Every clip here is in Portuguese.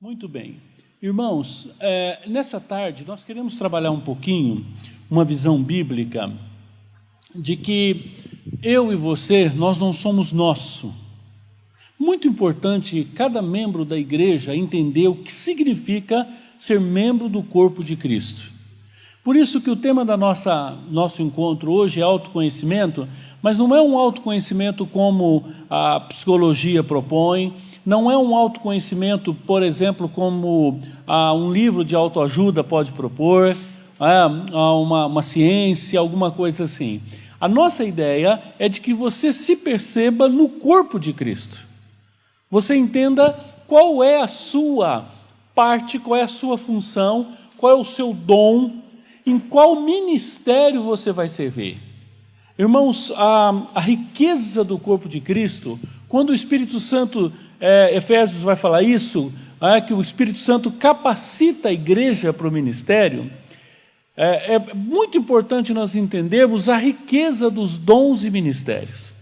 Muito bem. Irmãos, nessa tarde nós queremos trabalhar um pouquinho uma visão bíblica de que eu e você, nós não somos nosso. Muito importante cada membro da igreja entender o que significa ser membro do corpo de Cristo. Por isso que o tema da nosso encontro hoje é autoconhecimento, mas não é um autoconhecimento como a psicologia propõe, não é um autoconhecimento, por exemplo, como um livro de autoajuda pode propor, uma ciência, alguma coisa assim. A nossa ideia é de que você se perceba no corpo de Cristo. Você entenda qual é a sua parte, qual é a sua função, qual é o seu dom, em qual ministério você vai servir. Irmãos, a riqueza do corpo de Cristo, quando o Espírito Santo, Efésios vai falar isso, que o Espírito Santo capacita a igreja para o ministério, é muito importante nós entendermos a riqueza dos dons e ministérios.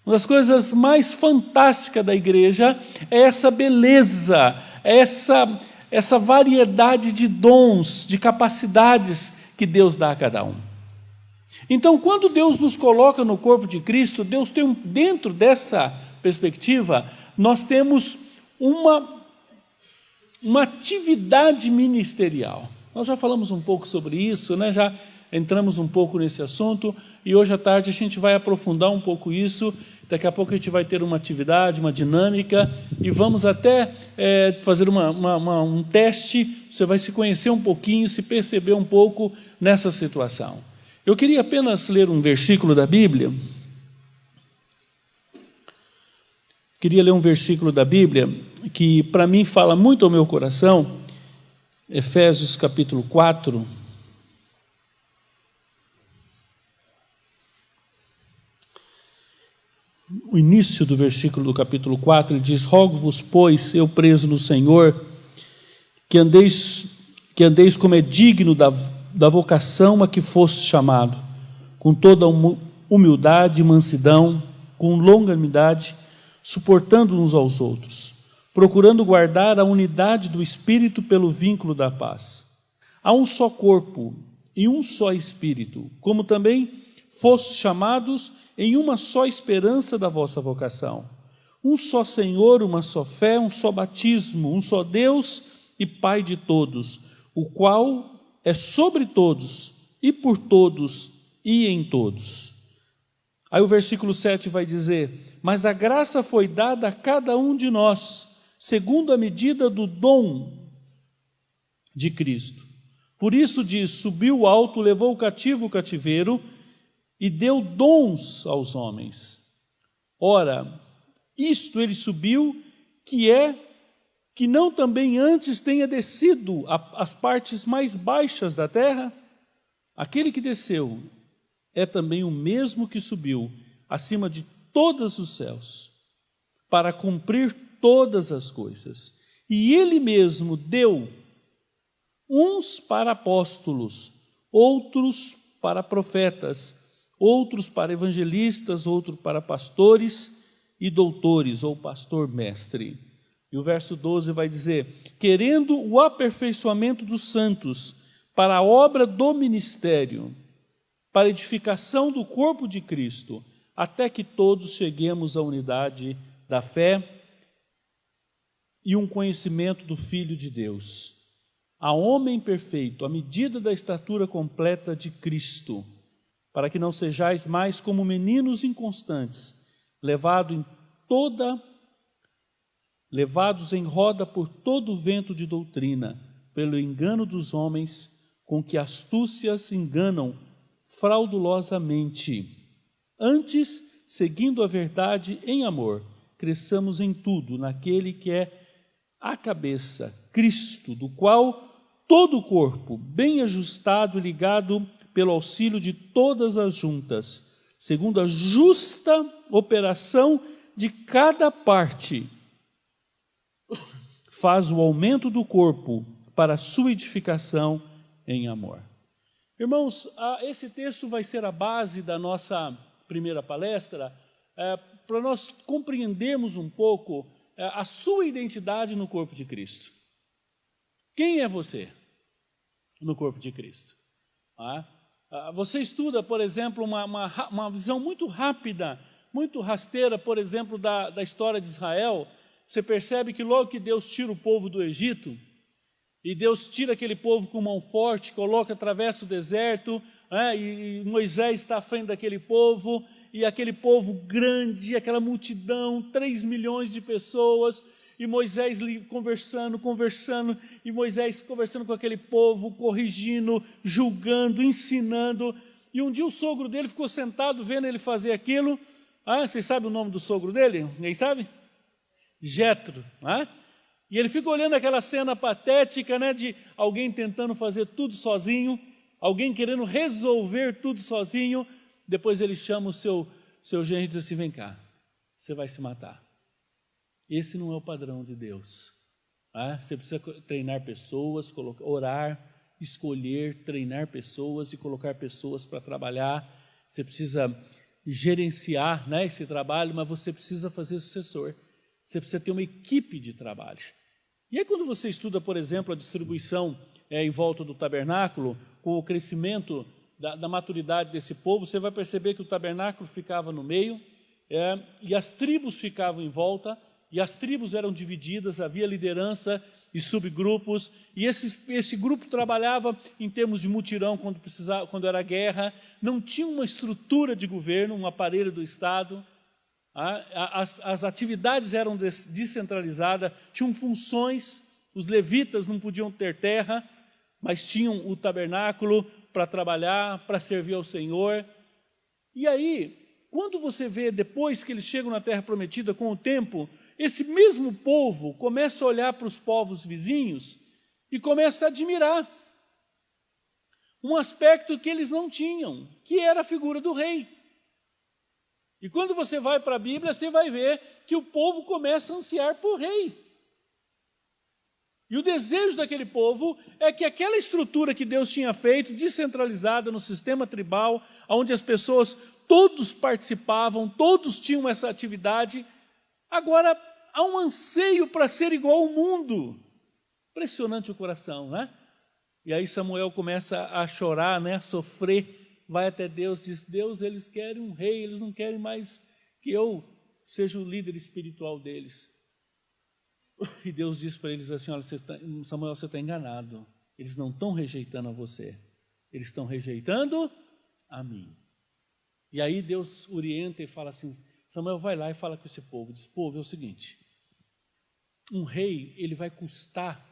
Uma das coisas mais fantásticas da igreja é essa beleza, essa variedade de dons, de capacidades que Deus dá a cada um. Então, quando Deus nos coloca no corpo de Cristo, Deus tem dentro dessa perspectiva, nós temos uma atividade ministerial. Nós já falamos um pouco sobre isso, né? Já entramos um pouco nesse assunto, e hoje à tarde a gente vai aprofundar um pouco isso. Daqui a pouco a gente vai ter uma atividade, uma dinâmica, e vamos até fazer um teste. Você vai se conhecer um pouquinho, se perceber um pouco nessa situação. Eu queria apenas ler um versículo da Bíblia. Queria ler um versículo da Bíblia que para mim fala muito ao meu coração. Efésios capítulo 4. O início do versículo do capítulo 4, ele diz: rogo-vos, pois, eu preso no Senhor, que andeis como é digno da vocação a que foste chamado, com toda humildade e mansidão, com longanimidade, suportando uns aos outros, procurando guardar a unidade do Espírito pelo vínculo da paz. Há um só corpo e um só Espírito, como também fostes chamados em uma só esperança da vossa vocação. Um só Senhor, uma só fé, um só batismo, um só Deus e Pai de todos, o qual é sobre todos e por todos e em todos. Aí o versículo 7 vai dizer: mas a graça foi dada a cada um de nós, segundo a medida do dom de Cristo. Por isso diz: subiu alto, levou o cativo o cativeiro e deu dons aos homens. Ora, isto ele subiu, que não também antes tenha descido às partes mais baixas da terra? Aquele que desceu é também o mesmo que subiu acima de todos os céus, para cumprir todas as coisas. E ele mesmo deu uns para apóstolos, outros para profetas, outros para evangelistas, outros para pastores e doutores, ou pastor-mestre. E o verso 12 vai dizer: querendo o aperfeiçoamento dos santos, para a obra do ministério, para a edificação do corpo de Cristo, até que todos cheguemos à unidade da fé e um conhecimento do Filho de Deus, a homem perfeito, à medida da estatura completa de Cristo, para que não sejais mais como meninos inconstantes, levados em roda por todo o vento de doutrina, pelo engano dos homens, com que astúcias enganam fraudulosamente. Antes, seguindo a verdade em amor, cresçamos em tudo naquele que é a cabeça, Cristo, do qual todo o corpo, bem ajustado e ligado pelo auxílio de todas as juntas, segundo a justa operação de cada parte, faz o aumento do corpo para a sua edificação em amor. Irmãos, esse texto vai ser a base da nossa primeira palestra, para nós compreendermos um pouco a sua identidade no corpo de Cristo. Quem é você no corpo de Cristo? Você estuda, por exemplo, uma visão muito rápida, muito rasteira, por exemplo, da história de Israel. Você percebe que logo que Deus tira o povo do Egito, e Deus tira aquele povo com mão forte, coloca, atravessa o deserto, e Moisés está à frente daquele povo, e aquele povo grande, aquela multidão, 3 milhões de pessoas, e Moisés conversando, e Moisés conversando com aquele povo, corrigindo, julgando, ensinando. E um dia o sogro dele ficou sentado vendo ele fazer aquilo. Vocês sabem o nome do sogro dele? Ninguém sabe? Jetro. E ele fica olhando aquela cena patética, né, de alguém tentando fazer tudo sozinho, alguém querendo resolver tudo sozinho. Depois ele chama o seu genro e diz assim: vem cá, você vai se matar. Esse não é o padrão de Deus. Você precisa treinar pessoas, orar, escolher, treinar pessoas e colocar pessoas para trabalhar. Você precisa gerenciar, né, esse trabalho, mas você precisa fazer sucessor. Você precisa ter uma equipe de trabalho. E aí quando você estuda, por exemplo, a distribuição em volta do tabernáculo, com o crescimento da maturidade desse povo, você vai perceber que o tabernáculo ficava no meio, e as tribos ficavam em volta, e as tribos eram divididas, havia liderança e subgrupos, e esse grupo trabalhava em termos de mutirão quando era guerra, não tinha uma estrutura de governo, um aparelho do Estado. As atividades eram descentralizadas, tinham funções, os levitas não podiam ter terra, mas tinham o tabernáculo para trabalhar, para servir ao Senhor. E aí, quando você vê, depois que eles chegam na terra prometida, com o tempo, esse mesmo povo começa a olhar para os povos vizinhos e começa a admirar um aspecto que eles não tinham, que era a figura do rei. E quando você vai para a Bíblia, você vai ver que o povo começa a ansiar por rei. E o desejo daquele povo é que aquela estrutura que Deus tinha feito, descentralizada no sistema tribal, onde as pessoas, todos participavam, todos tinham essa atividade, agora há um anseio para ser igual ao mundo. Impressionante o coração, né? E aí Samuel começa a chorar, né, a sofrer, vai até Deus, diz: Deus, eles querem um rei, eles não querem mais que eu seja o líder espiritual deles. E Deus diz para eles assim: olha, Samuel, você está enganado, eles não estão rejeitando a você, eles estão rejeitando a mim. E aí Deus orienta e fala assim: Samuel, vai lá e fala com esse povo, diz: povo, é o seguinte, um rei, ele vai custar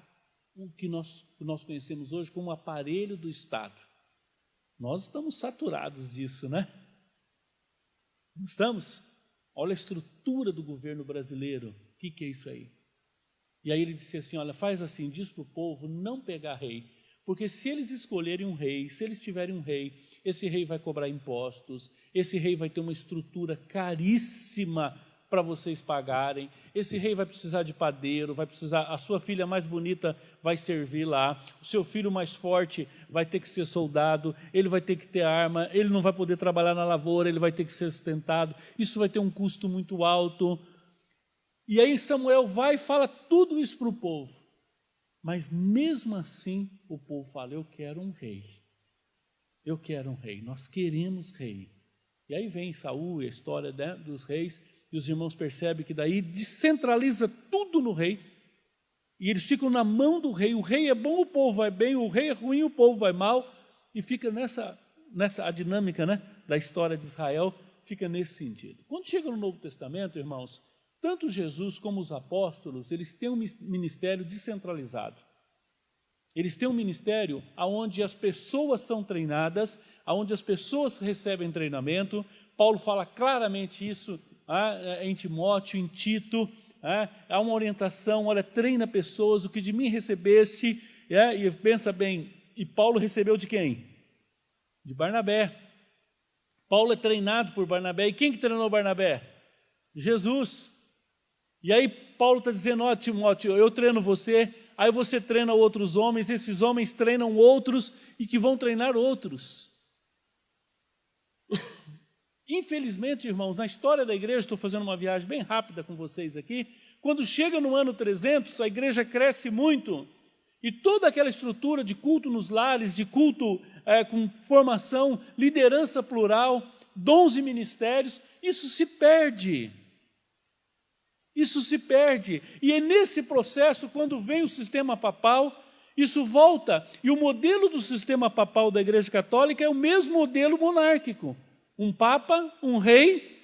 o que nós conhecemos hoje como aparelho do Estado. Nós estamos saturados disso, né? Não estamos? Olha a estrutura do governo brasileiro, o que é isso aí? E aí ele disse assim: olha, faz assim, diz para o povo não pegar rei, porque se eles escolherem um rei, se eles tiverem um rei, esse rei vai cobrar impostos, esse rei vai ter uma estrutura caríssima para vocês pagarem, esse rei vai precisar de padeiro, vai precisar, a sua filha mais bonita vai servir lá, o seu filho mais forte vai ter que ser soldado, ele vai ter que ter arma, ele não vai poder trabalhar na lavoura, ele vai ter que ser sustentado, isso vai ter um custo muito alto. E aí Samuel vai e fala tudo isso para o povo, mas mesmo assim o povo fala: eu quero um rei, eu quero um rei, nós queremos rei. E aí vem Saul e a história, né, dos reis, e os irmãos percebem que daí descentraliza tudo no rei, e eles ficam na mão do rei. O rei é bom, o povo vai bem, o rei é ruim, o povo vai mal, e fica nessa a dinâmica, né, da história de Israel, fica nesse sentido. Quando chega no Novo Testamento, irmãos, tanto Jesus como os apóstolos, eles têm um ministério descentralizado. Eles têm um ministério onde as pessoas são treinadas, onde as pessoas recebem treinamento. Paulo fala claramente isso em Timóteo, em Tito. Há uma orientação: olha, treina pessoas, o que de mim recebeste. E pensa bem, e Paulo recebeu de quem? De Barnabé. Paulo é treinado por Barnabé. E quem que treinou Barnabé? Jesus. E aí Paulo está dizendo: ó, Timóteo, eu treino você, aí você treina outros homens, esses homens treinam outros e que vão treinar outros. Infelizmente, irmãos, na história da igreja, estou fazendo uma viagem bem rápida com vocês aqui, quando chega no ano 300, a igreja cresce muito, E toda aquela estrutura de culto nos lares, de culto com formação, liderança plural, dons e ministérios, isso se perde. Isso se perde. E é nesse processo, quando vem o sistema papal, isso volta. E o modelo do sistema papal da Igreja Católica é o mesmo modelo monárquico. Um papa, um rei,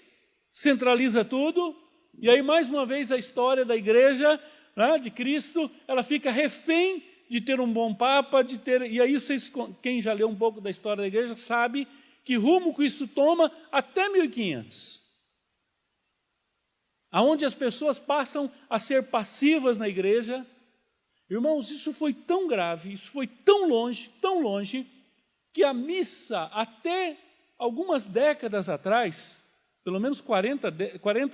centraliza tudo, e aí mais uma vez a história da Igreja, né, de Cristo, ela fica refém de ter um bom papa, e aí vocês, quem já leu um pouco da história da Igreja, sabe que rumo que isso toma até 1500. Aonde as pessoas passam a ser passivas na Igreja. Irmãos, isso foi tão grave, isso foi tão longe, que a missa, até algumas décadas atrás, pelo menos 40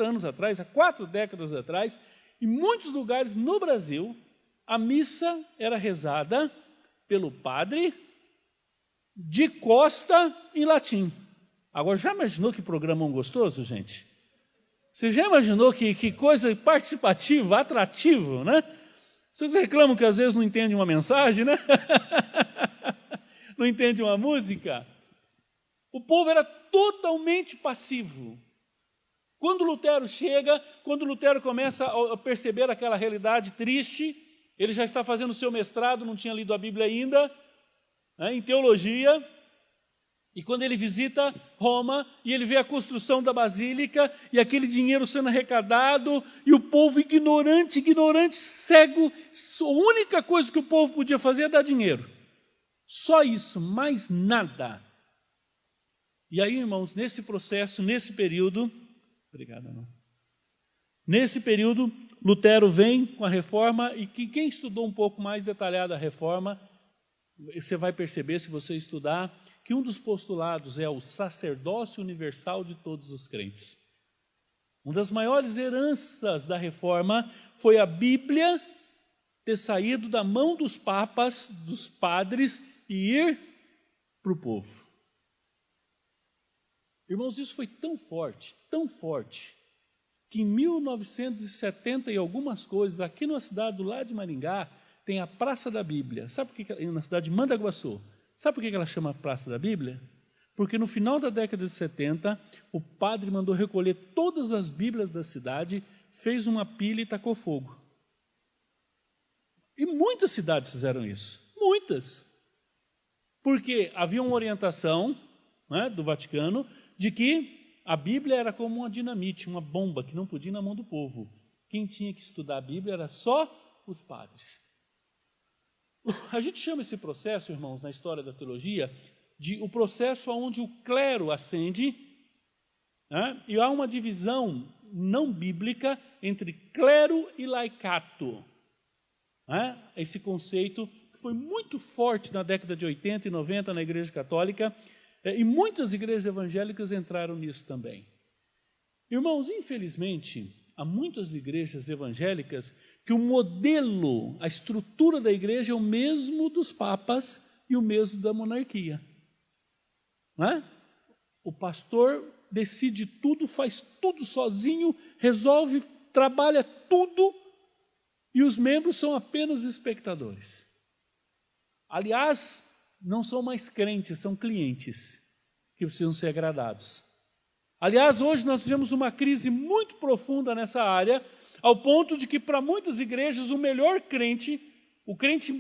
anos atrás, há 4 décadas atrás, em muitos lugares no Brasil, a missa era rezada pelo padre de costa em latim. Agora, já imaginou que programão gostoso, gente? Você já imaginou que coisa participativa, atrativo, né? Vocês reclamam que às vezes não entendem uma mensagem, né? Não entendem uma música? O povo era totalmente passivo. Quando Lutero chega, quando Lutero começa a perceber aquela realidade triste, ele já está fazendo o seu mestrado, não tinha lido a Bíblia ainda, né, em teologia, e quando ele visita Roma, e ele vê a construção da basílica, e aquele dinheiro sendo arrecadado, e o povo ignorante, cego, a única coisa que o povo podia fazer é dar dinheiro. Só isso, mais nada. E aí, irmãos, nesse processo, nesse período, obrigado, irmão. Nesse período, Lutero vem com a reforma, e quem estudou um pouco mais detalhado a reforma, você vai perceber, se você estudar, que um dos postulados é o sacerdócio universal de todos os crentes. Uma das maiores heranças da reforma foi a Bíblia ter saído da mão dos papas, dos padres, e ir para o povo. Irmãos, isso foi tão forte, que em 1970 e algumas coisas, aqui na cidade do lado de Maringá, tem a Praça da Bíblia. Sabe por que, na cidade de Mandaguaçu, sabe por que ela chama Praça da Bíblia? Porque no final da década de 70, o padre mandou recolher todas as Bíblias da cidade, fez uma pilha e tacou fogo. E muitas cidades fizeram isso, muitas. Porque havia uma orientação, né, do Vaticano, de que a Bíblia era como uma dinamite, uma bomba que não podia ir na mão do povo. Quem tinha que estudar a Bíblia era só os padres. A gente chama esse processo, irmãos, na história da teologia, de o processo onde o clero ascende, né, e há uma divisão não bíblica entre clero e laicato. Né? Esse conceito que foi muito forte na década de 80 e 90 na Igreja Católica, e muitas igrejas evangélicas entraram nisso também. Irmãos, infelizmente, há muitas igrejas evangélicas que o modelo, a estrutura da igreja é o mesmo dos papas e o mesmo da monarquia. Não é? O pastor decide tudo, faz tudo sozinho, resolve, trabalha tudo, e os membros são apenas espectadores. Aliás, não são mais crentes, são clientes que precisam ser agradados. Aliás, hoje nós tivemos uma crise muito profunda nessa área, ao ponto de que para muitas igrejas o melhor crente, o crente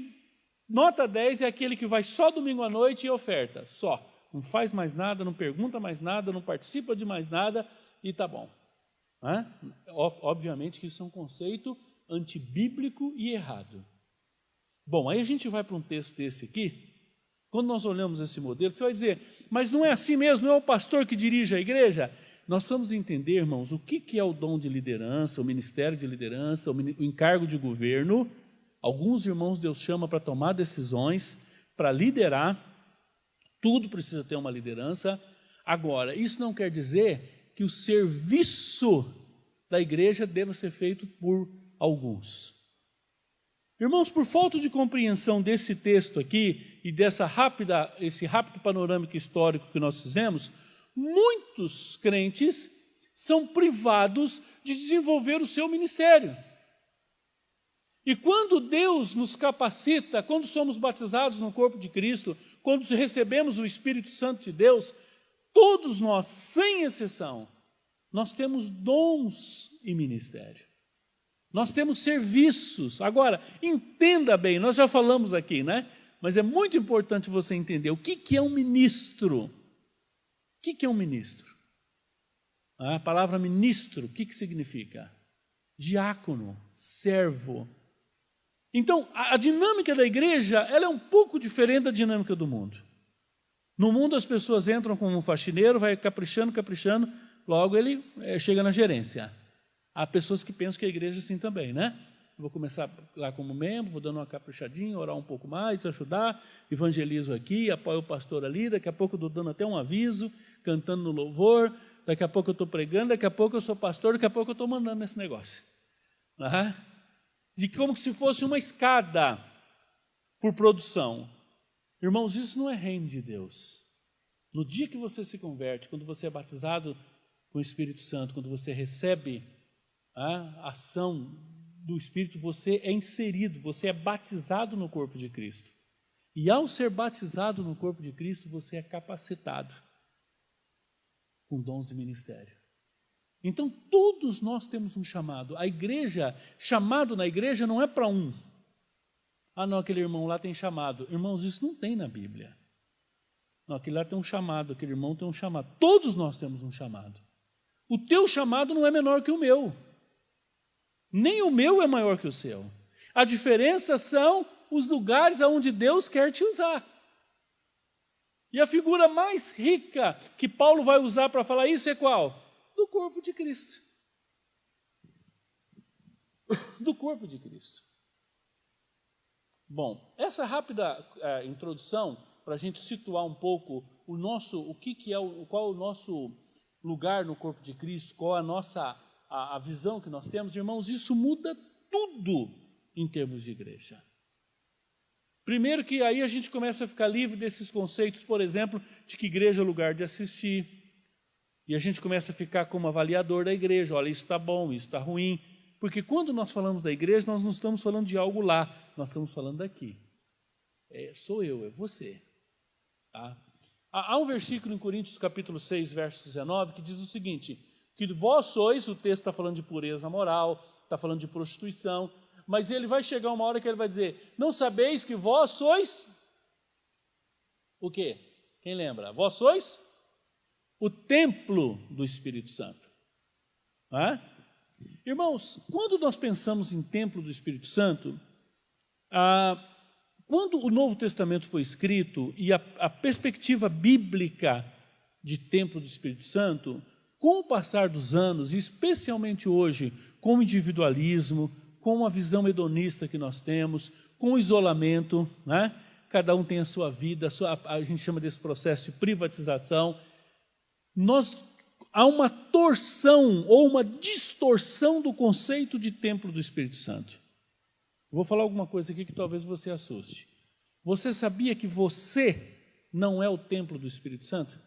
nota 10 é aquele que vai só domingo à noite e oferta, só. Não faz mais nada, não pergunta mais nada, não participa de mais nada e está bom. Obviamente que isso é um conceito antibíblico e errado. Bom, aí a gente vai para um texto desse aqui. Quando nós olhamos esse modelo, você vai dizer, mas não é assim mesmo, não é o pastor que dirige a igreja? Nós precisamos entender, irmãos, o que é o dom de liderança, o ministério de liderança, o encargo de governo. Alguns irmãos Deus chama para tomar decisões, para liderar, tudo precisa ter uma liderança. Agora, isso não quer dizer que o serviço da igreja deva ser feito por alguns. Irmãos, por falta de compreensão desse texto aqui e esse rápido panorâmico histórico que nós fizemos, muitos crentes são privados de desenvolver o seu ministério. E quando Deus nos capacita, quando somos batizados no corpo de Cristo, quando recebemos o Espírito Santo de Deus, todos nós, sem exceção, nós temos dons e ministério. Nós temos serviços. Agora, entenda bem, nós já falamos aqui, né? Mas é muito importante você entender o que é um ministro. O que é um ministro? A palavra ministro, o que significa? Diácono, servo. Então, a dinâmica da igreja, ela é um pouco diferente da dinâmica do mundo. No mundo as pessoas entram como um faxineiro, vai caprichando, logo ele chega na gerência. Há pessoas que pensam que a igreja é assim também, né? Vou começar lá como membro, vou dando uma caprichadinha, orar um pouco mais, ajudar, evangelizo aqui, apoio o pastor ali, daqui a pouco eu estou dando até um aviso, cantando no louvor, daqui a pouco eu estou pregando, daqui a pouco eu sou pastor, daqui a pouco eu estou mandando nesse negócio. De como se fosse uma escada por produção. Irmãos, isso não é reino de Deus. No dia que você se converte, quando você é batizado com o Espírito Santo, quando você recebe a ação do Espírito, você é inserido, você é batizado no corpo de Cristo. E ao ser batizado no corpo de Cristo, você é capacitado com dons de ministério. Então, todos nós temos um chamado. A igreja, chamado na igreja não é para um. Ah, não, aquele irmão lá tem chamado. Irmãos, isso não tem na Bíblia. Não, aquele lá tem um chamado, aquele irmão tem um chamado. Todos nós temos um chamado. O teu chamado não é menor que o meu. Nem o meu é maior que o seu. A diferença são os lugares aonde Deus quer te usar. E a figura mais rica que Paulo vai usar para falar isso é qual? Do corpo de Cristo. Do corpo de Cristo. Bom, essa rápida introdução, para a gente situar um pouco qual é o nosso lugar no corpo de Cristo, qual a visão que nós temos, irmãos, isso muda tudo em termos de igreja. Primeiro que aí a gente começa a ficar livre desses conceitos, por exemplo, de que igreja é lugar de assistir, e a gente começa a ficar como avaliador da igreja, olha, isso está bom, isso está ruim, porque quando nós falamos da igreja, nós não estamos falando de algo lá, nós estamos falando daqui. Sou eu, é você. Tá? Há um versículo em Coríntios capítulo 6, verso 19, que diz o seguinte, que vós sois, o texto está falando de pureza moral, está falando de prostituição, mas ele vai chegar uma hora que ele vai dizer, não sabeis que vós sois o quê? Quem lembra? Vós sois o templo do Espírito Santo. Irmãos, quando nós pensamos em templo do Espírito Santo, quando o Novo Testamento foi escrito e a perspectiva bíblica de templo do Espírito Santo, com o passar dos anos, e especialmente hoje, com o individualismo, com a visão hedonista que nós temos, com o isolamento, né? Cada um tem a sua vida, a gente chama desse processo de privatização, há uma torção ou uma distorção do conceito de templo do Espírito Santo. Eu vou falar alguma coisa aqui que talvez você assuste. Você sabia que você não é o templo do Espírito Santo?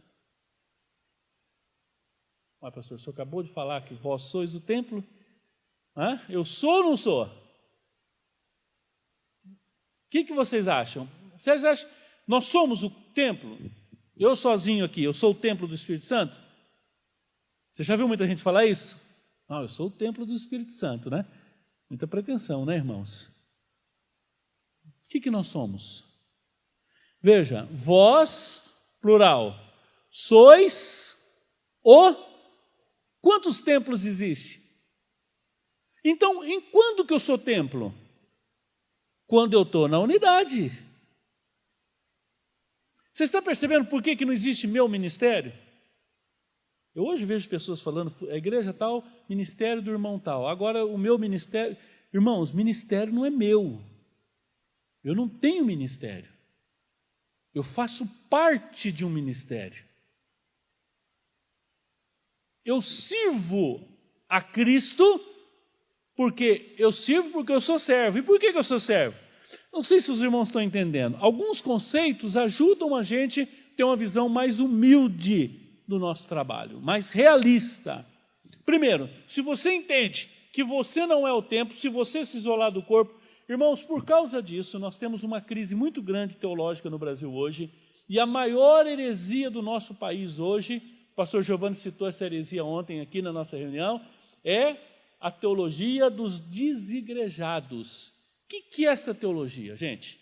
Mas, pastor, o senhor acabou de falar que vós sois o templo? Eu sou ou não sou? O que vocês acham? Vocês acham que nós somos o templo? Eu sozinho aqui, eu sou o templo do Espírito Santo? Você já viu muita gente falar isso? Não, eu sou o templo do Espírito Santo, né? Muita pretensão, né, irmãos? O que nós somos? Veja, vós, plural, sois Quantos templos existem? Então, em quando que eu sou templo? Quando eu estou na unidade. Você está percebendo por que não existe meu ministério? Eu hoje vejo pessoas falando, a igreja tal, ministério do irmão tal. Agora o meu ministério... Irmãos, ministério não é meu. Eu não tenho ministério. Eu faço parte de um ministério. Eu sirvo a Cristo porque eu sou servo. E por que eu sou servo? Não sei se os irmãos estão entendendo. Alguns conceitos ajudam a gente a ter uma visão mais humilde do nosso trabalho, mais realista. Primeiro, se você entende que você não é o templo, se você se isolar do corpo, Irmãos, por causa disso, nós temos uma crise muito grande teológica no Brasil hoje, e a maior heresia do nosso país hoje, o pastor Giovanni citou essa heresia ontem aqui na nossa reunião, é a teologia dos desigrejados. O que é essa teologia, gente?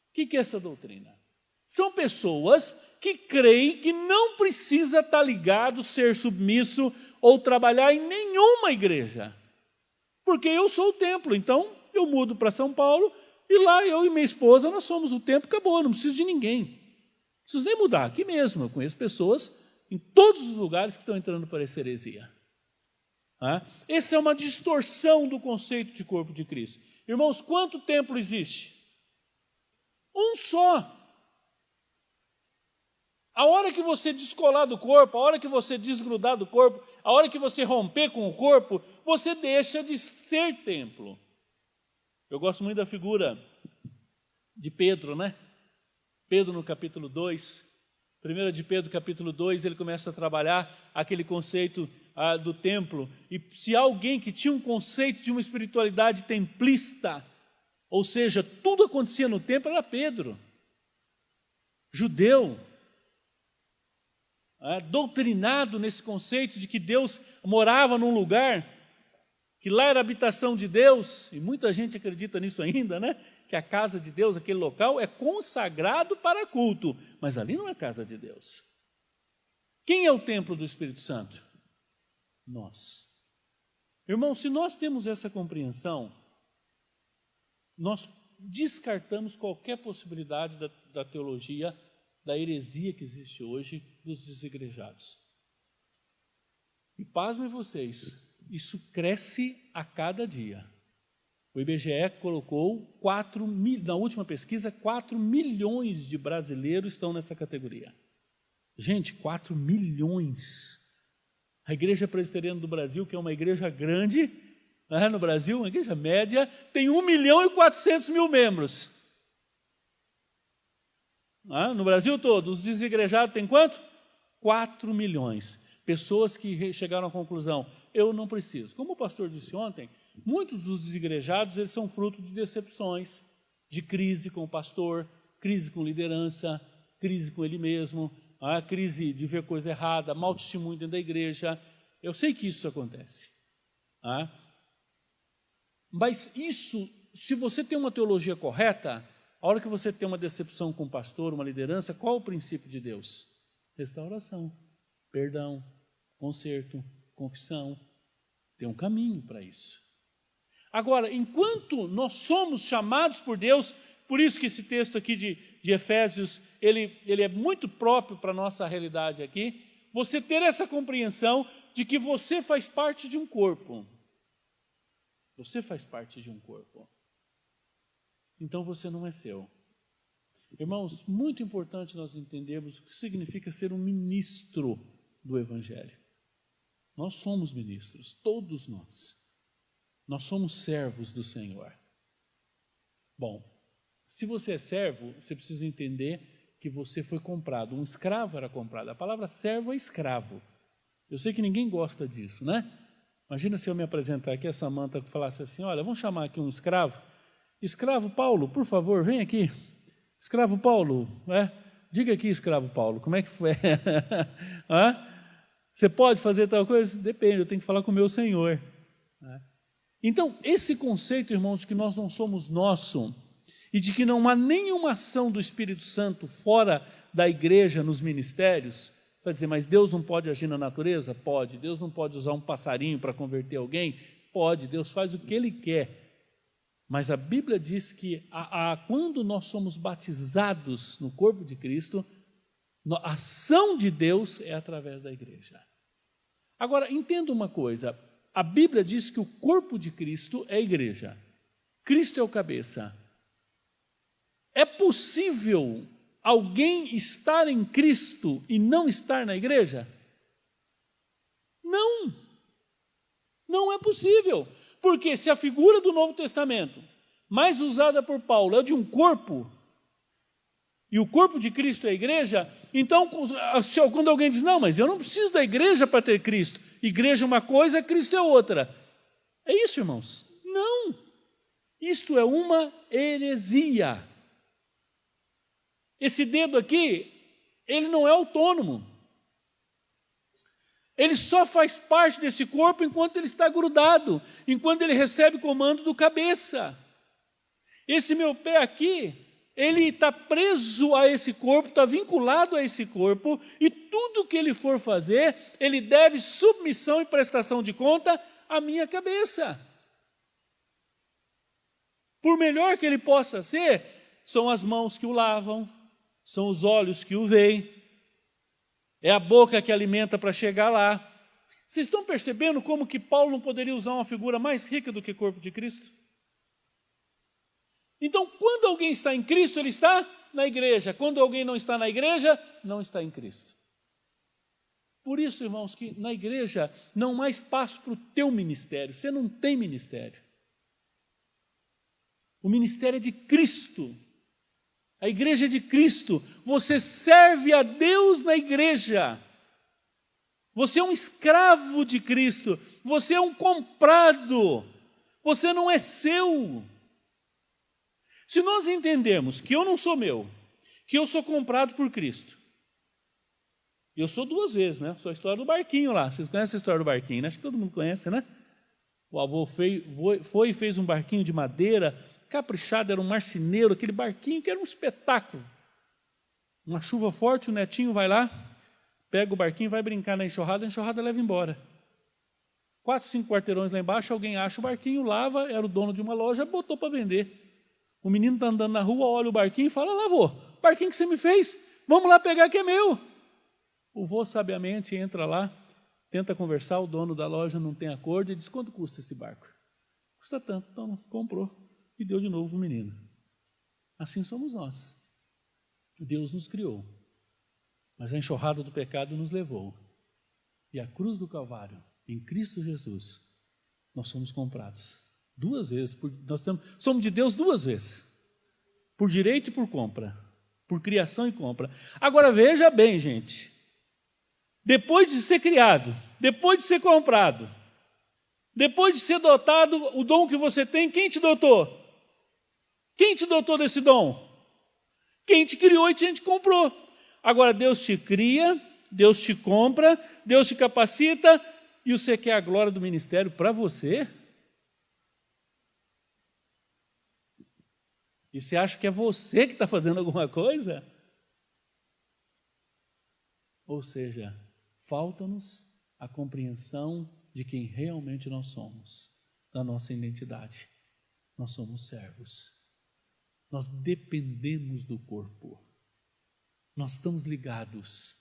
O que é essa doutrina? São pessoas que creem que não precisa estar ligado, ser submisso ou trabalhar em nenhuma igreja. Porque eu sou o templo, então eu mudo para São Paulo e lá eu e minha esposa, nós somos o templo, acabou, não preciso de ninguém. Não preciso nem mudar, aqui mesmo, eu conheço pessoas em todos os lugares que estão entrando para essa heresia. Essa é uma distorção do conceito de corpo de Cristo. Irmãos, quanto templo existe? Um só. A hora que você descolar do corpo, a hora que você desgrudar do corpo, a hora que você romper com o corpo, você deixa de ser templo. Eu gosto muito da figura de Pedro, né? Pedro no capítulo 2, 1 de Pedro capítulo 2, ele começa a trabalhar aquele conceito do templo. E se alguém que tinha um conceito de uma espiritualidade templista, ou seja, tudo acontecia no templo, era Pedro. Judeu. Doutrinado nesse conceito de que Deus morava num lugar, que lá era a habitação de Deus, e muita gente acredita nisso ainda, né? Que a casa de Deus, aquele local, é consagrado para culto, mas ali não é casa de Deus. Quem é o templo do Espírito Santo? Nós. Irmão, se nós temos essa compreensão, nós descartamos qualquer possibilidade da teologia, da heresia que existe hoje dos desigrejados. E pasmem vocês, isso cresce a cada dia. O IBGE colocou na última pesquisa, 4 milhões de brasileiros estão nessa categoria. Gente, 4 milhões. A Igreja Presbiteriana do Brasil, que é uma igreja grande, no Brasil, uma igreja média, tem 1.400.000 membros. No Brasil todo, os desigrejados têm quanto? 4 milhões. Pessoas que chegaram à conclusão, eu não preciso. Como o pastor disse ontem, muitos dos desigrejados, eles são fruto de decepções, de crise com o pastor, crise com liderança, crise com ele mesmo, crise de ver coisa errada, mau testemunho dentro da igreja. Eu sei que isso acontece. Mas isso, se você tem uma teologia correta, a hora que você tem uma decepção com o pastor, uma liderança, qual é o princípio de Deus? Restauração, perdão, conserto, confissão. Tem um caminho para isso. Agora, enquanto nós somos chamados por Deus, por isso que esse texto aqui de Efésios, ele é muito próprio para a nossa realidade aqui, você ter essa compreensão de que você faz parte de um corpo. Você faz parte de um corpo. Então você não é seu. Irmãos, muito importante nós entendermos o que significa ser um ministro do Evangelho. Nós somos ministros, todos nós. Nós somos servos do Senhor. Bom, se você é servo, você precisa entender que você foi comprado. Um escravo era comprado. A palavra servo é escravo. Eu sei que ninguém gosta disso, né? Imagina se eu me apresentar aqui, a Samanta falasse assim, olha, vamos chamar aqui um escravo. Escravo Paulo, por favor, vem aqui. Escravo Paulo, diga aqui, escravo Paulo, como é que foi? Você pode fazer tal coisa? Depende, eu tenho que falar com o meu Senhor. Então, esse conceito, irmãos, de que nós não somos nosso e de que não há nenhuma ação do Espírito Santo fora da igreja nos ministérios, você vai dizer, mas Deus não pode agir na natureza? Pode. Deus não pode usar um passarinho para converter alguém? Pode. Deus faz o que Ele quer. Mas a Bíblia diz que quando nós somos batizados no corpo de Cristo, a ação de Deus é através da igreja. Agora, entenda uma coisa, a Bíblia diz que o corpo de Cristo é a igreja. Cristo é o cabeça. É possível alguém estar em Cristo e não estar na igreja? Não. Não é possível. Porque se a figura do Novo Testamento, mais usada por Paulo, é de um corpo, e o corpo de Cristo é a igreja, então quando alguém diz, não, mas eu não preciso da igreja para ter Cristo, igreja é uma coisa, Cristo é outra. É isso, irmãos? Não. Isto é uma heresia. Esse dedo aqui, ele não é autônomo. Ele só faz parte desse corpo enquanto ele está grudado, enquanto ele recebe comando do cabeça. Esse meu pé aqui, ele está preso a esse corpo, está vinculado a esse corpo, e tudo que ele for fazer, ele deve submissão e prestação de conta à minha cabeça. Por melhor que ele possa ser, são as mãos que o lavam, são os olhos que o veem, é a boca que alimenta para chegar lá. Vocês estão percebendo como que Paulo não poderia usar uma figura mais rica do que o corpo de Cristo? Então, quando alguém está em Cristo, ele está na igreja. Quando alguém não está na igreja, não está em Cristo. Por isso, irmãos, que na igreja não há espaço para o teu ministério. Você não tem ministério. O ministério é de Cristo. A igreja é de Cristo. Você serve a Deus na igreja. Você é um escravo de Cristo. Você é um comprado. Você não é seu. Se nós entendermos que eu não sou meu, que eu sou comprado por Cristo. Eu sou duas vezes, né? Sou a história do barquinho lá. Vocês conhecem a história do barquinho, né? Acho que todo mundo conhece, né? O avô foi e fez um barquinho de madeira, caprichado, era um marceneiro, aquele barquinho que era um espetáculo. Uma chuva forte, o netinho vai lá, pega o barquinho, vai brincar na enxurrada, a enxurrada leva embora. 4, 5 quarteirões lá embaixo, alguém acha o barquinho, lava, era o dono de uma loja, botou para vender. O menino está andando na rua, olha o barquinho e fala, lá, vô, barquinho que você me fez, vamos lá pegar que é meu. O vô sabiamente entra lá, tenta conversar, o dono da loja não tem acordo e diz, quanto custa esse barco? Custa tanto, então comprou. E deu de novo para o menino. Assim somos nós. Deus nos criou, mas a enxurrada do pecado nos levou. E a cruz do Calvário, em Cristo Jesus, nós somos comprados 2 vezes. Somos de Deus 2 vezes. Por direito e por compra. Por criação e compra. Agora veja bem, gente. Depois de ser criado, depois de ser comprado, depois de ser dotado, o dom que você tem, quem te dotou? Quem te dotou desse dom? Quem te criou e quem te comprou. Agora Deus te cria, Deus te compra, Deus te capacita, e você quer a glória do ministério para você? E você acha que é você que está fazendo alguma coisa? Ou seja, falta-nos a compreensão de quem realmente nós somos, da nossa identidade. Nós somos servos. Nós dependemos do corpo. Nós estamos ligados.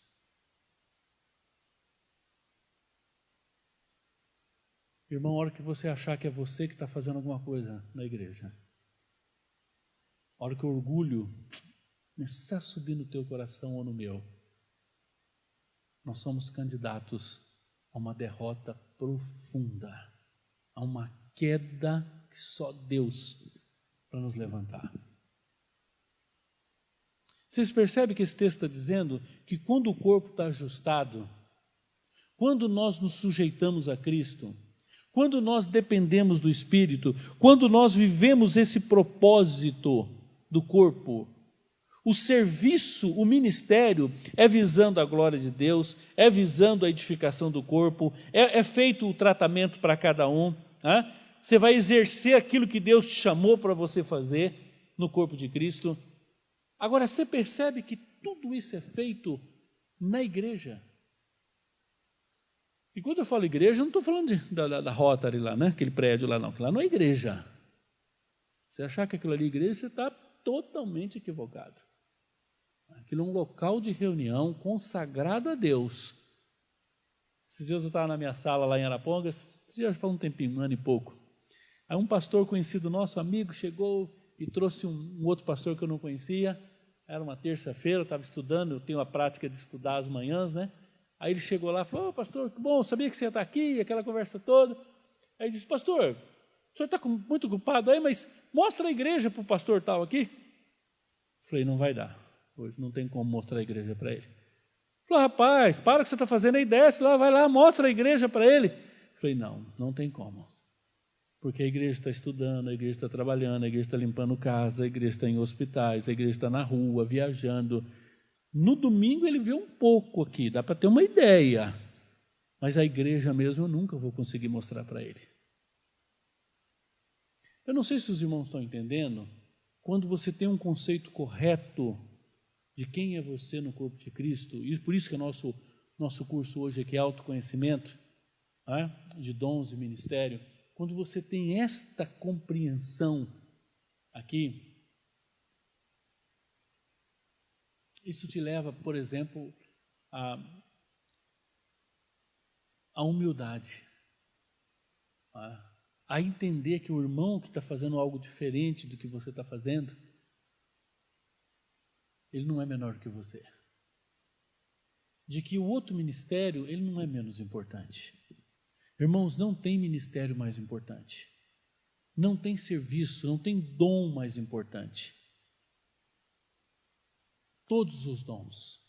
Irmão, a hora que você achar que é você que está fazendo alguma coisa na igreja, a hora que o orgulho começar a subir no teu coração ou no meu, nós somos candidatos a uma derrota profunda, a uma queda que só Deus para nos levantar. Vocês percebem que esse texto está dizendo que quando o corpo está ajustado, quando nós nos sujeitamos a Cristo, quando nós dependemos do Espírito, quando nós vivemos esse propósito do corpo, o serviço, o ministério é visando a glória de Deus, é visando a edificação do corpo, é feito o tratamento para cada um. Né? Você vai exercer aquilo que Deus te chamou para você fazer no corpo de Cristo. Agora, você percebe que tudo isso é feito na igreja. E quando eu falo igreja, eu não estou falando da Rotary lá, né? Aquele prédio lá, não. Que lá não é igreja. Você achar que aquilo ali é igreja, você está totalmente equivocado. Aquilo é um local de reunião consagrado a Deus. Esses dias eu estava na minha sala lá em Arapongas, já faz um tempinho, 1 ano e pouco. Aí um pastor conhecido nosso, amigo, chegou e trouxe um outro pastor que eu não conhecia. Era uma terça-feira, eu estava estudando, eu tenho a prática de estudar às manhãs, né? Aí ele chegou lá e falou, ô pastor, que bom, sabia que você ia estar aqui, aquela conversa toda. Aí ele disse, pastor, o senhor está muito ocupado aí, mas mostra a igreja para o pastor tal aqui. Eu falei, não vai dar, hoje não tem como mostrar a igreja para ele. Ele falou, rapaz, para o que você está fazendo aí, desce lá, vai lá, mostra a igreja para ele. Eu falei, não tem como. Porque a igreja está estudando, a igreja está trabalhando, a igreja está limpando casa, a igreja está em hospitais, a igreja está na rua, viajando. No domingo ele vê um pouco aqui, dá para ter uma ideia. Mas a igreja mesmo eu nunca vou conseguir mostrar para ele. Eu não sei se os irmãos estão entendendo. Quando você tem um conceito correto de quem é você no corpo de Cristo, e por isso que o nosso curso hoje aqui é autoconhecimento, de dons e ministério. Quando você tem esta compreensão aqui, isso te leva, por exemplo, à humildade, a entender que o irmão que está fazendo algo diferente do que você está fazendo, ele não é menor que você. De que o outro ministério, ele não é menos importante. Irmãos, não tem ministério mais importante. Não tem serviço, não tem dom mais importante. Todos os dons.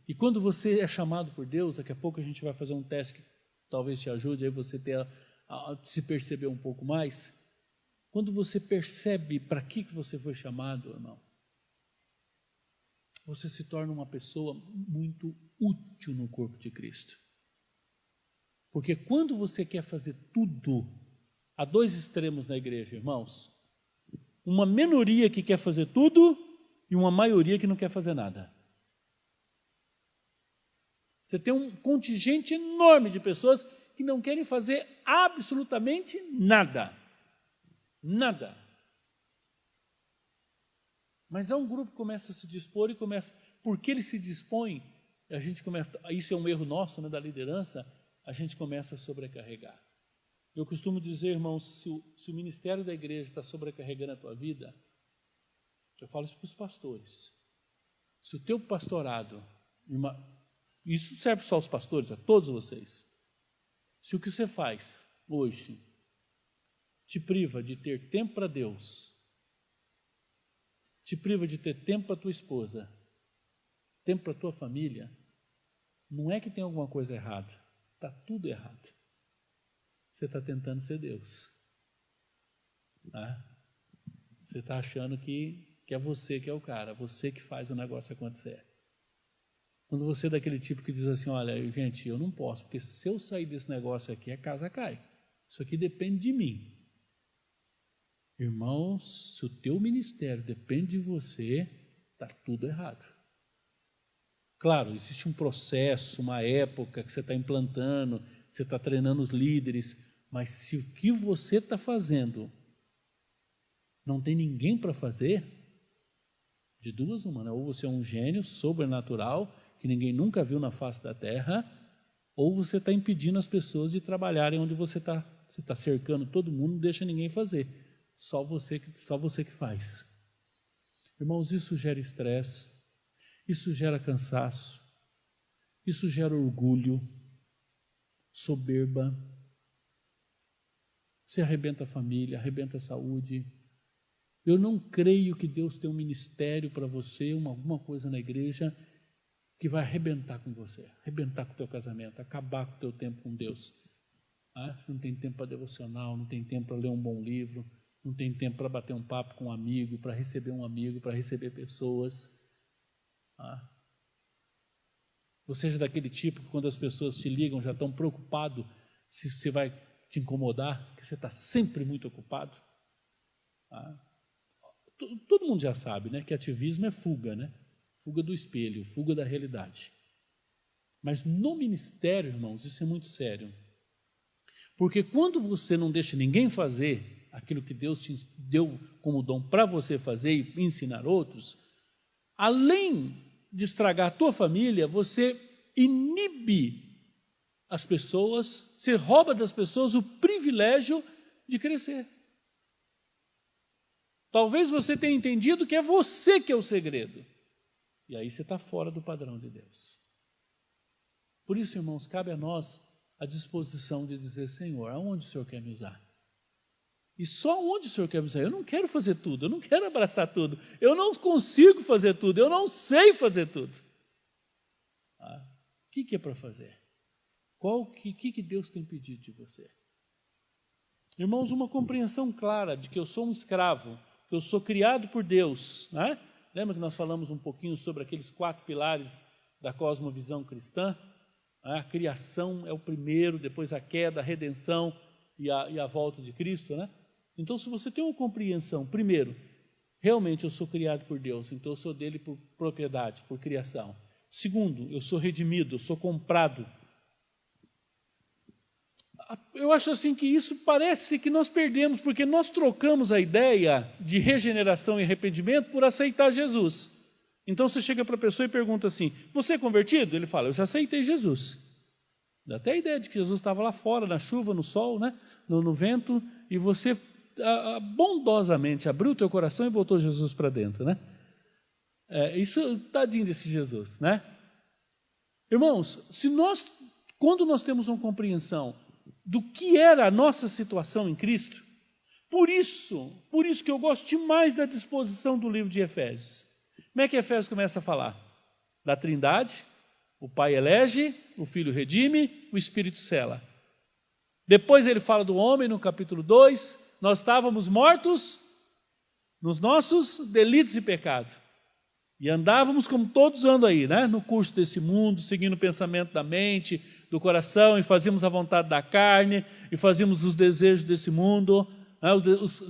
E quando você é chamado por Deus, daqui a pouco a gente vai fazer um teste que talvez te ajude aí você a se perceber um pouco mais. Quando você percebe para que você foi chamado, irmão, você se torna uma pessoa muito útil no corpo de Cristo. Porque quando você quer fazer tudo, há dois extremos na igreja, irmãos. Uma minoria que quer fazer tudo e uma maioria que não quer fazer nada. Você tem um contingente enorme de pessoas que não querem fazer absolutamente nada. Nada. Mas há um grupo que começa a se dispor e começa... Porque ele se dispõe, a gente começa... Isso é um erro nosso, da liderança, a gente começa a sobrecarregar. Eu costumo dizer, irmãos, se o ministério da igreja está sobrecarregando a tua vida, eu falo isso para os pastores. Se o teu pastorado, isso serve só aos pastores, a todos vocês. Se o que você faz hoje te priva de ter tempo para Deus, te priva de ter tempo para tua esposa, tempo para tua família, não é que tem alguma coisa errada, está tudo errado. Você está tentando ser Deus. Você está achando que é você que é o cara, você que faz o negócio acontecer. Quando você é daquele tipo que diz assim, olha, gente, eu não posso, porque se eu sair desse negócio aqui, a casa cai. Isso aqui depende de mim. Irmãos, se o teu ministério depende de você, está tudo errado. Claro, existe um processo, uma época que você está implantando, você está treinando os líderes, mas se o que você está fazendo não tem ninguém para fazer, de duas uma, ou você é um gênio sobrenatural, que ninguém nunca viu na face da terra, ou você está impedindo as pessoas de trabalharem onde você está. Você está cercando todo mundo, não deixa ninguém fazer. Só você que faz. Irmãos, isso gera estresse, isso gera cansaço, isso gera orgulho, soberba. Você arrebenta a família, arrebenta a saúde. Eu não creio que Deus tem um ministério para você, alguma coisa na igreja que vai arrebentar com você, arrebentar com o teu casamento, acabar com o teu tempo com Deus. Você não tem tempo para devocional, não tem tempo para ler um bom livro, não tem tempo para bater um papo com um amigo, para receber um amigo, para receber pessoas. Você é daquele tipo que quando as pessoas te ligam já estão preocupados se você vai te incomodar, que você está sempre muito ocupado. Todo mundo já sabe, que ativismo é fuga, fuga do espelho, fuga da realidade. Mas no ministério, irmãos, isso é muito sério. Porque quando você não deixa ninguém fazer aquilo que Deus te deu como dom para você fazer e ensinar outros, além de estragar a tua família, você inibe as pessoas, você rouba das pessoas o privilégio de crescer. Talvez você tenha entendido que é você que é o segredo. E aí você está fora do padrão de Deus. Por isso, irmãos, cabe a nós a disposição de dizer, Senhor, aonde o Senhor quer me usar? E só onde o Senhor quer me usar? Eu não quero fazer tudo, eu não quero abraçar tudo, eu não consigo fazer tudo, eu não sei fazer tudo. O que é para fazer? O que Deus tem pedido de você? Irmãos, uma compreensão clara de que eu sou um escravo, que eu sou criado por Deus, né? Lembra que nós falamos um pouquinho sobre aqueles 4 pilares da cosmovisão cristã? A criação é o primeiro, depois a queda, a redenção e a volta de Cristo, né? Então, se você tem uma compreensão, primeiro, realmente eu sou criado por Deus, então eu sou dele por propriedade, por criação. Segundo, eu sou redimido, eu sou comprado. Eu acho assim que isso parece que nós perdemos, porque nós trocamos a ideia de regeneração e arrependimento por aceitar Jesus. Então você chega para a pessoa e pergunta assim, você é convertido? Ele fala, eu já aceitei Jesus. Dá até a ideia de que Jesus estava lá fora, na chuva, no sol, né? no vento, e você bondosamente abriu o teu coração e botou Jesus para dentro, né? Isso, tadinho desse Jesus, né? Irmãos, quando nós temos uma compreensão do que era a nossa situação em Cristo, por isso que eu gosto demais da disposição do livro de Efésios. Como é que Efésios começa a falar? Da Trindade, o Pai elege, o Filho redime, o Espírito sela. Depois ele fala do homem no capítulo 2, nós estávamos mortos nos nossos delitos e pecados. E andávamos como todos andam aí, né? No curso desse mundo, seguindo o pensamento da mente, do coração, e fazíamos a vontade da carne, e fazíamos os desejos desse mundo, né?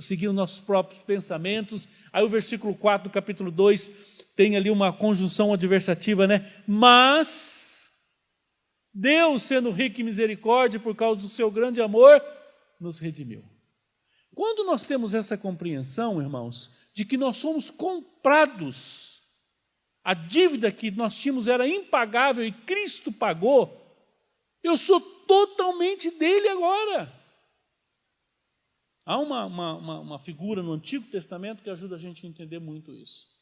Seguindo nossos próprios pensamentos. Aí o versículo 4 do capítulo 2 tem ali uma conjunção adversativa, né? Mas Deus, sendo rico em misericórdia, por causa do seu grande amor, nos redimiu. Quando nós temos essa compreensão, irmãos, de que nós somos comprados, a dívida que nós tínhamos era impagável e Cristo pagou, eu sou totalmente dele agora. Há uma figura no Antigo Testamento que ajuda a gente a entender muito isso.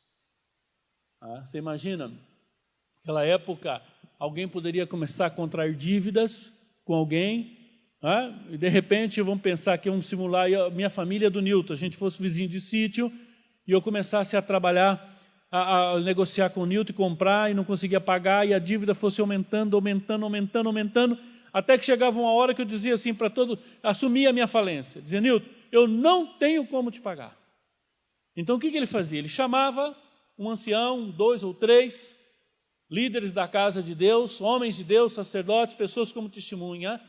Você imagina, naquela época, alguém poderia começar a contrair dívidas com alguém, e de repente vamos pensar que vamos simular a minha família do Newton, a gente fosse vizinho de sítio e eu começasse a trabalhar, a negociar com o Newton e comprar e não conseguia pagar e a dívida fosse aumentando, até que chegava uma hora que eu dizia assim para todo, assumia a minha falência, dizia, Newton, eu não tenho como te pagar. Então o que ele fazia? Ele chamava um ancião, 2 ou 3 líderes da casa de Deus, homens de Deus, sacerdotes, pessoas como testemunha,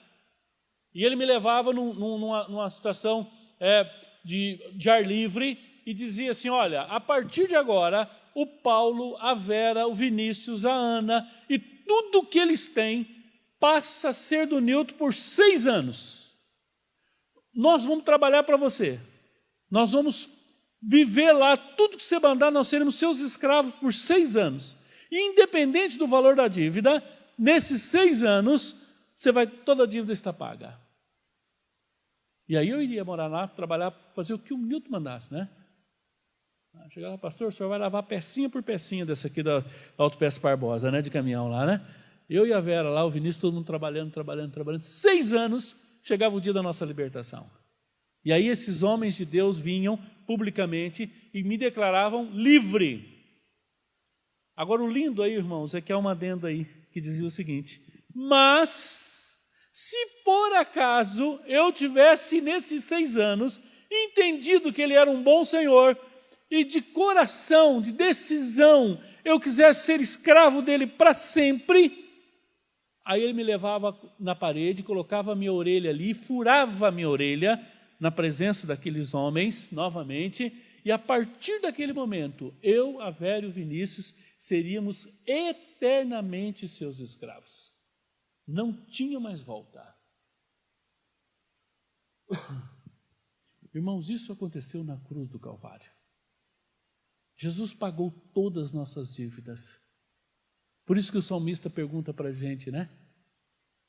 e ele me levava numa situação de ar livre e dizia assim, olha, a partir de agora, o Paulo, a Vera, o Vinícius, a Ana e tudo que eles têm passa a ser do Newton por 6 anos. Nós vamos trabalhar para você. Nós vamos viver lá, tudo que você mandar, nós seremos seus escravos por 6 anos. E independente do valor da dívida, nesses 6 anos, toda a dívida está paga. E aí eu iria morar lá, trabalhar, fazer o que o Newton mandasse, né? Chegar lá, pastor, o senhor vai lavar pecinha por pecinha dessa aqui da Autopeça Barbosa, né? De caminhão lá, né? Eu e a Vera lá, o Vinícius, todo mundo trabalhando. 6 anos, chegava o dia da nossa libertação. E aí esses homens de Deus vinham publicamente e me declaravam livre. Agora o lindo aí, irmãos, é que há uma adenda aí que dizia o seguinte, mas se por acaso eu tivesse nesses 6 anos entendido que ele era um bom Senhor e de coração, de decisão, eu quisesse ser escravo dele para sempre, aí ele me levava na parede, colocava a minha orelha ali, furava a minha orelha na presença daqueles homens, novamente, e a partir daquele momento, eu, a Vera e o Vinícius, seríamos eternamente seus escravos. Não tinha mais volta. Irmãos, isso aconteceu na cruz do Calvário. Jesus pagou todas as nossas dívidas. Por isso que o salmista pergunta para a gente, né?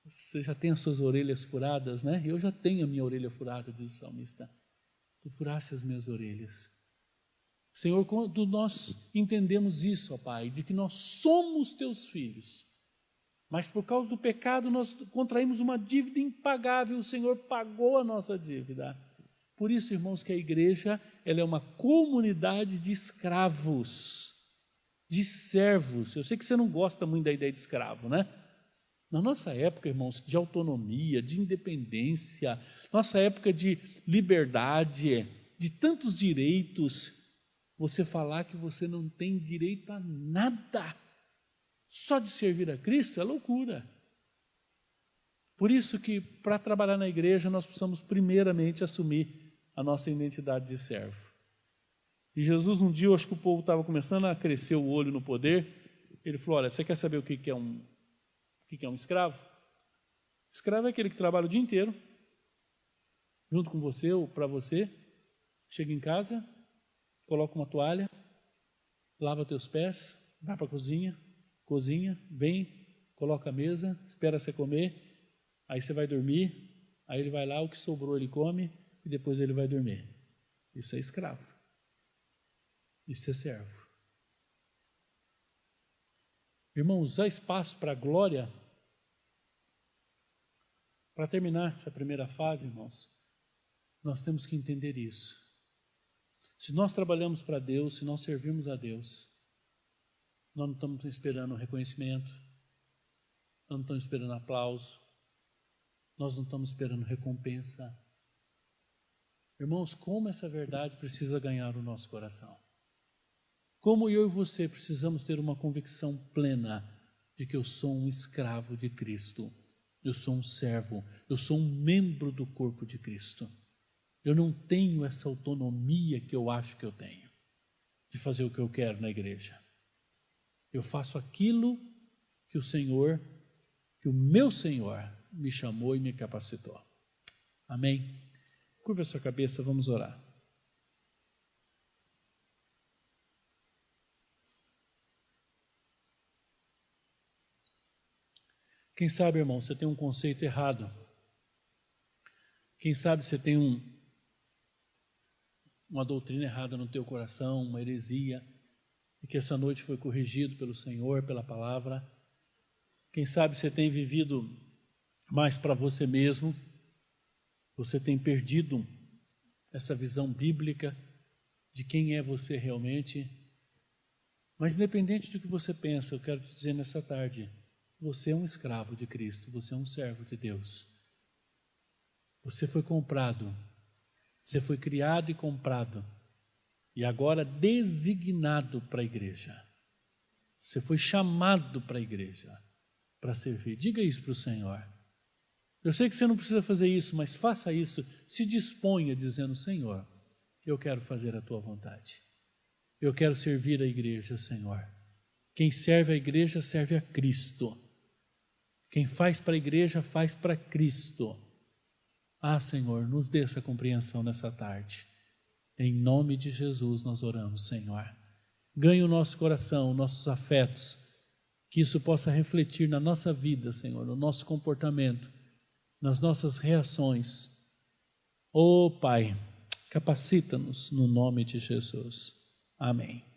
Você já tem as suas orelhas furadas, né? Eu já tenho a minha orelha furada, diz o salmista. Tu furaste as minhas orelhas. Senhor, quando nós entendemos isso, ó Pai, de que nós somos teus filhos, mas por causa do pecado nós contraímos uma dívida impagável, o Senhor pagou a nossa dívida. Por isso, irmãos, que a igreja ela é uma comunidade de escravos, de servos. Eu sei que você não gosta muito da ideia de escravo, né? Na nossa época, irmãos, de autonomia, de independência, nossa época de liberdade, de tantos direitos, você falar que você não tem direito a nada, só de servir a Cristo, é loucura. Por isso que, para trabalhar na igreja, nós precisamos primeiramente assumir a nossa identidade de servo. E Jesus, um dia, eu acho que o povo estava começando a crescer o olho no poder, ele falou, olha, você quer saber o que é um escravo? Escravo é aquele que trabalha o dia inteiro, junto com você ou para você, chega em casa, coloca uma toalha, lava teus pés, vai para a cozinha, cozinha, vem, coloca a mesa, espera você comer, aí você vai dormir, aí ele vai lá, o que sobrou ele come e depois ele vai dormir. Isso é escravo. Isso é servo. Irmãos, há espaço para a glória? Para terminar essa primeira fase, irmãos, nós temos que entender isso. Se nós trabalhamos para Deus, se nós servimos a Deus, nós não estamos esperando reconhecimento, nós não estamos esperando aplauso, nós não estamos esperando recompensa. Irmãos, como essa verdade precisa ganhar o nosso coração. Como eu e você precisamos ter uma convicção plena de que eu sou um escravo de Cristo, eu sou um servo, eu sou um membro do corpo de Cristo. Eu não tenho essa autonomia que eu acho que eu tenho, de fazer o que eu quero na igreja. Eu faço aquilo que o meu Senhor me chamou e me capacitou. Amém? Curva a sua cabeça, vamos orar. Quem sabe, irmão, você tem um conceito errado. Quem sabe você tem uma doutrina errada no teu coração, uma heresia, e que essa noite foi corrigido pelo Senhor, pela palavra. Quem sabe você tem vivido mais para você mesmo, você tem perdido essa visão bíblica de quem é você realmente. Mas independente do que você pensa, eu quero te dizer nessa tarde, você é um escravo de Cristo, você é um servo de Deus. Você foi comprado, você foi criado e comprado, e agora designado para a igreja. Você foi chamado para a igreja, para servir. Diga isso para o Senhor. Eu sei que você não precisa fazer isso, mas faça isso, se disponha dizendo, Senhor, eu quero fazer a tua vontade. Eu quero servir a igreja, Senhor. Quem serve a igreja serve a Cristo. Quem faz para a igreja faz para Cristo. Ah, Senhor, nos dê essa compreensão nessa tarde. Em nome de Jesus nós oramos, Senhor. Ganhe o nosso coração, nossos afetos, que isso possa refletir na nossa vida, Senhor, no nosso comportamento, nas nossas reações. Oh, Pai, capacita-nos no nome de Jesus. Amém.